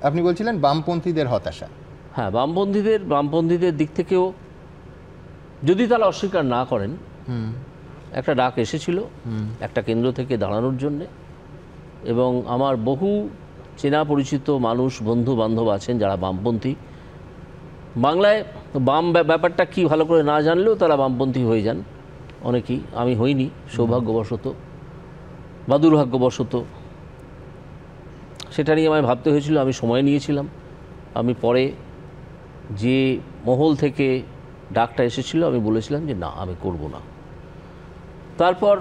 আপনি বলছিলেন বামপন্থীদের হতাশা। হ্যাঁ, বামপন্থীদের দিক থেকেও যদি তারা অস্বীকার না করেন, একটা ডাক এসেছিল একটা কেন্দ্র থেকে দাঁড়ানোর জন্যে, এবং আমার বহু চেনা পরিচিত মানুষ, বন্ধু বান্ধব আছেন যারা বামপন্থী। বাংলায় বাম ব্যাপারটা কি ভালো করে না জানলেও তারা বামপন্থী হয়ে যান অনেকেই। আমি হইনি, সৌভাগ্যবশত বা দুর্ভাগ্যবশত। সেটা নিয়ে আমায় ভাবতে হয়েছিল, আমি সময় নিয়েছিলাম। আমি পরে যে মহল থেকে ডাকটা এসেছিল আমি বলেছিলাম যে না, আমি করব না। তারপর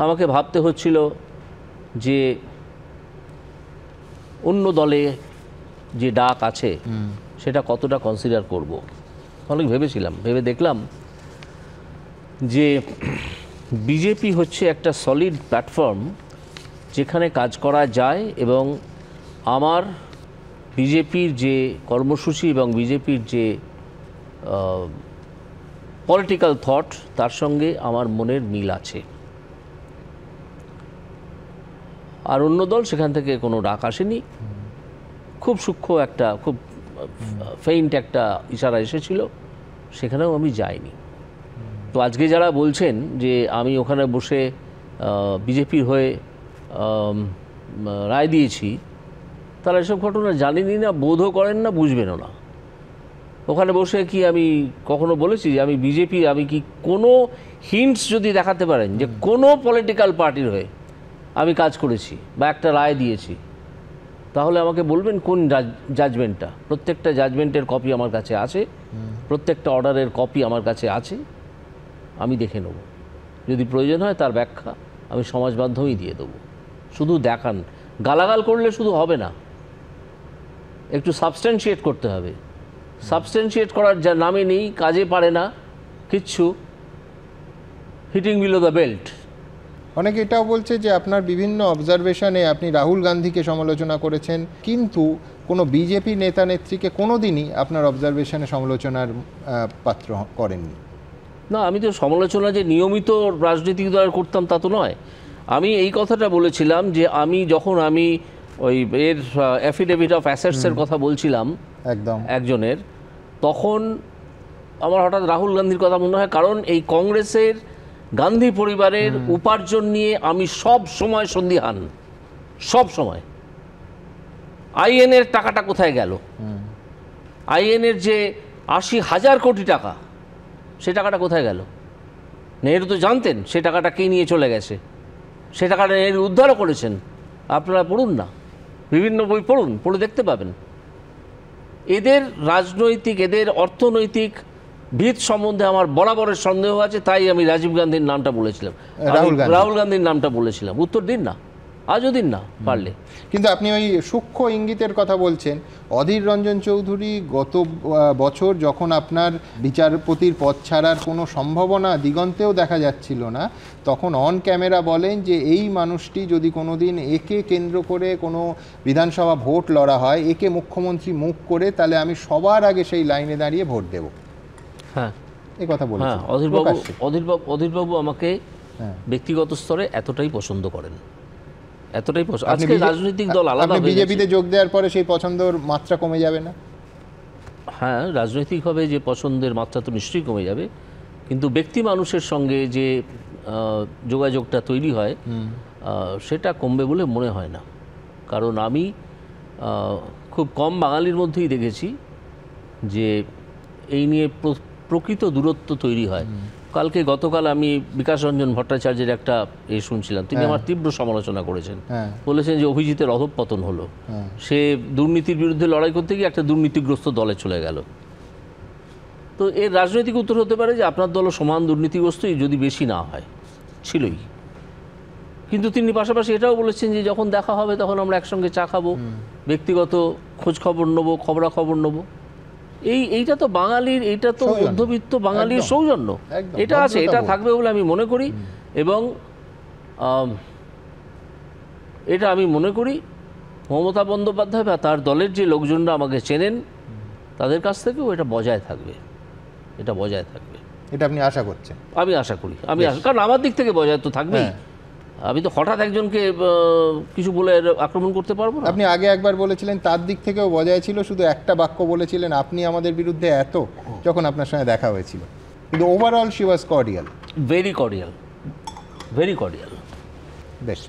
আমাকে ভাবতে হচ্ছিল যে অন্য দলে যে ডাক আছে সেটা কতটা কনসিডার করব। অনেক ভেবেছিলাম, ভেবে দেখলাম যে বিজেপি হচ্ছে একটা সলিড প্ল্যাটফর্ম যেখানে কাজ করা যায়, এবং আমার বিজেপির যে কর্মসূচি এবং বিজেপির যে পলিটিক্যাল থট তার সঙ্গে আমার মনের মিল আছে। আর অন্য দল সেখান থেকে কোনো ডাক আসেনি। খুব সূক্ষ্ম একটা, খুব ফেইন্ট একটা ইশারা এসেছিল, সেখানেও আমি যাইনি। তো আজকে যারা বলছেন যে আমি ওখানে বসে বিজেপির হয়ে রায় দিয়েছি, তারা এসব ঘটনা জানেনই না, বোধও করেন না, বুঝবেনও না। ওখানে বসে কি আমি কখনো বলেছি যে আমি বিজেপি, আমি কি কোনো হিন্টস যদি দেখাতে পারেন যে কোনো পলিটিক্যাল পার্টির হয়ে আমি কাজ করেছি বা একটা রায় দিয়েছি, তাহলে আমাকে বলবেন কোন জাজমেন্টটা। প্রত্যেকটা জাজমেন্টের কপি আমার কাছে আছে, প্রত্যেকটা অর্ডারের কপি আমার কাছে আছে, আমি দেখে নেব। যদি প্রয়োজন হয় তার ব্যাখ্যা আমি সমাজ মাধ্যমেই দিয়ে দেবো। শুধু দেখান, গালাগাল করলে শুধু হবে না, একটু সাবস্ট্যান্সিয়েট করতে হবে। সাবস্ট্যান্সিয়েট করার যা নামে নেই, কাজে পারে না কিচ্ছু, হিটিং বিলো দ্য বেল্ট। অনেকে এটাও বলছে যে আপনার বিভিন্ন অবজারভেশনে আপনি রাহুল গান্ধীকে সমালোচনা করেছেন, কিন্তু কোনো বিজেপি নেতা নেত্রীকে কোনো দিনই আপনার অবজারভেশনে সমালোচনার পাত্র করেননি। না, আমি তো সমালোচনা যে নিয়মিত রাজনৈতিক দলের করতাম তা তো নয়। আমি এই কথাটা বলেছিলাম যে আমি যখন ওই এর অ্যাফিডেভিট অফ অ্যাসেটসের কথা বলছিলাম একদম একজনের, তখন আমার হঠাৎ রাহুল গান্ধীর কথা মনে হয়। কারণ এই কংগ্রেসের গান্ধী পরিবারের উপার্জন নিয়ে আমি সব সময় সন্দিহান, সব সময়। আইএনএর টাকাটা কোথায় গেল? আইএনএর যে ৮০,০০০ কোটি টাকা, সে টাকাটা কোথায় গেল? নেহরু তো জানতেন সে টাকাটা কে নিয়ে চলে গেছে। সে টাকাটা নেহরু উদ্ধারও করেছেন। আপনারা পড়ুন না, বিভিন্ন বই পড়ুন, পড়ে দেখতে পাবেন। এদের রাজনৈতিক, এদের অর্থনৈতিক ভিত সম্বন্ধে আমার বরাবরের সন্দেহ আছে, তাই আমি রাজীব গান্ধীর নামটা বলেছিলাম, রাহুল গান্ধীর নামটা বলেছিলাম। উত্তর দিন না, আজও দিন না পারলে। কিন্তু আপনি ওই সূক্ষ্ম ইঙ্গিতের কথা বলছেন। অধীর রঞ্জন চৌধুরী গত বছর যখন আপনার বিচারপতির পদ ছাড়ার কোনো সম্ভাবনা দিগন্তেও দেখা যাচ্ছিল না, তখন অন ক্যামেরা বলেন যে এই মানুষটি যদি কোনো দিন একে কেন্দ্র করে কোনো বিধানসভা ভোট লড়া হয়, একে মুখ্যমন্ত্রী মুখ করে, তাহলে আমি সবার আগে সেই লাইনে দাঁড়িয়ে ভোট দেব। হ্যাঁ, এই কথা বলেছেন। অধীরবাবু আমাকে ব্যক্তিগত স্তরে এতটাই পছন্দ করেন, এতটাই পছন্দ। আজকে রাজনৈতিক দল আলাদা হয়ে গেছে। বিজেপিতে যোগ দেওয়ার পরে সেই পছন্দের মাত্রা কমে যাবে না? হ্যাঁ, রাজনৈতিকভাবে যে পছন্দের মাত্রা তো নিশ্চয়ই কমে যাবে, কিন্তু ব্যক্তি মানুষের সঙ্গে যে যোগাযোগটা তৈরি হয় সেটা কমবে বলে মনে হয় না। কারণ আমি খুব কম বাঙালির মধ্যেই দেখেছি যে এই নিয়ে প্রকৃত দূরত্ব তৈরি হয়। গতকাল আমি বিকাশ রঞ্জন ভট্টাচার্যের একটা শুনছিলাম, তিনি আমার তীব্র সমালোচনা করেছেন। বলেছেন যে অভিজিতের অধঃপতন হলো, সে দুর্নীতির বিরুদ্ধে লড়াই করতে গিয়ে একটা দুর্নীতিগ্রস্ত দলে চলে গেল। তো এর রাজনৈতিক উত্তর হতে পারে যে আপনার দলও সমান দুর্নীতিগ্রস্তই, যদি বেশি না হয়, ছিলই। কিন্তু তিনি পাশাপাশি এটাও বলেছেন যে যখন দেখা হবে তখন আমরা একসঙ্গে চা খাবো, ব্যক্তিগত খোঁজ খবর নেবো, খবরাখবর নেবো। এইটা তো বাঙালির, এইটা তো মধ্যবিত্ত বাঙালির সৌজন্য, এটা আছে, এটা থাকবে বলে আমি মনে করি। এবং এটা আমি মনে করি মমতা বন্দ্যোপাধ্যায় বা তার দলের যে লোকজনরা আমাকে চেনেন তাদের কাছ থেকেও এটা বজায় থাকবে, এটা বজায় থাকবে। এটা আপনি আশা করছেন? আমি আশা করি, কারণ আমার দিক থেকে বজায় তো থাকবেই। আমি তো হঠাৎ একজনকে কিছু বলে আক্রমণ করতে পারবো না। আপনি আগে একবার বলেছিলেন তার দিক থেকেও বজায় ছিল, শুধু একটা বাক্য বলেছিলেন আপনি আমাদের বিরুদ্ধে এত, যখন আপনার সঙ্গে দেখা হয়েছিল, কিন্তু overall she was cordial. Very cordial, very cordial. বেশ।